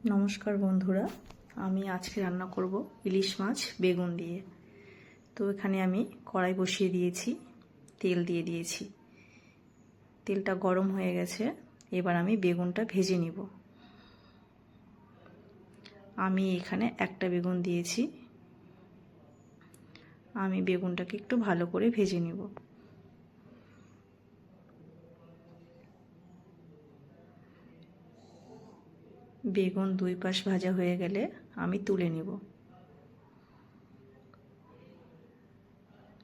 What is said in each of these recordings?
নমস্কার বন্ধুরা, আমি আজকে রান্না করব ইলিশ মাছ বেগুন দিয়ে। তো এখানে আমি কড়াই বসিয়ে দিয়েছি, তেল দিয়ে দিয়েছি। তেলটা গরম হয়ে গেছে, এবার আমি বেগুনটা ভেজে নিব। আমি এখানে একটা বেগুন দিয়েছি। আমি বেগুনটাকে একটু ভালো করে ভেজে নিব। বেগুন দুই পাশ ভাজা হয়ে গেলে আমি তুলে নিব।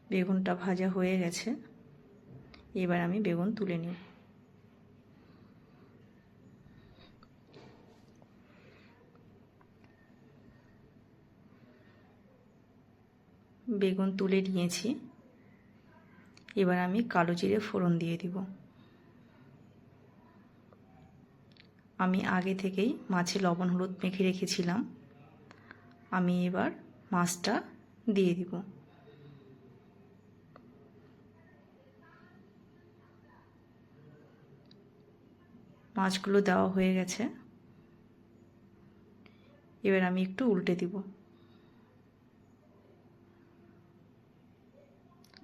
বেগুনটা ভাজা হয়ে গেছে, এবার আমি বেগুন তুলে নিব। বেগুন তুলে নিয়েছি, এবার আমি কালো জিরে ফোড়ন দিয়ে দিব। আমি আগে থেকেই মাছে লবণ হলুদ মেখে রেখেছিলাম। আমি এবার মাছটা দিয়ে দিব। মাছগুলো দেওয়া হয়ে গেছে, এবার আমি একটু উল্টে দিব।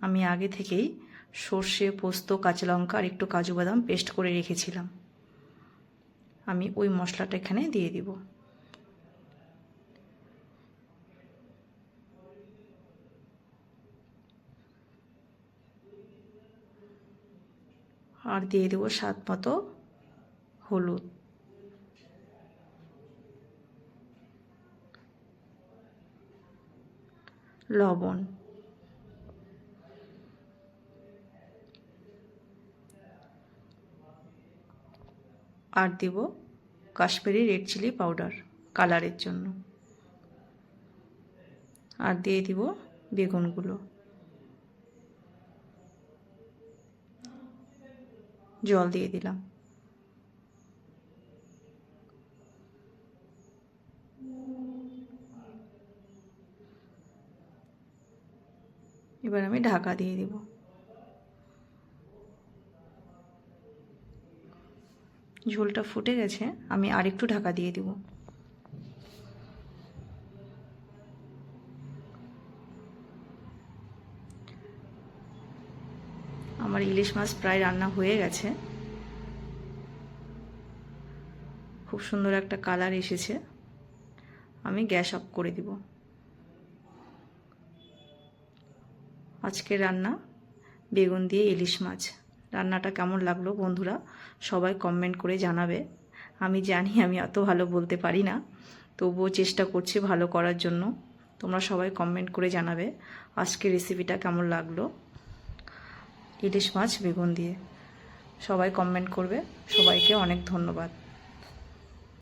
আমি আগে থেকেই সর্ষে, পোস্ত, কাঁচা লঙ্কা আর একটু কাজু বাদাম পেস্ট করে রেখেছিলাম। আমি ওই মশলাটা এখানে দিয়ে দিব। আর দিয়ে দেব স্বাদ মতো হলুদ। লবণ। আর দেব কাশ্মীরি রেড চিলি পাউডার কালারের জন্য। আর দিয়ে দিব বেগুনগুলো। জল দিয়ে দিলাম। এবার আমি ঢাকা দিয়ে দিব। ঝোলটা ফুটে গেছে, আমি আরেকটু ঢাকা দিয়ে দিব। আমার ইলিশ মাছ প্রায় রান্না হয়ে গেছে। খুব সুন্দর একটা কালার এসেছে। আমি গ্যাস অফ করে দিব। আজকের রান্না বেগুন দিয়ে ইলিশ মাছ। রান্নাটা কেমন লাগলো বন্ধুরা সবাই কমেন্ট করে জানাবে। আমি জানি আমি অত ভালো বলতে পারি না, তবুও চেষ্টা করছি ভালো করার জন্য। তোমরা সবাই কমেন্ট করে জানাবে আজকের রেসিপিটা কেমন লাগলো ইলিশ মাছ বেগুন দিয়ে। সবাই কমেন্ট করবে। সবাইকে অনেক ধন্যবাদ।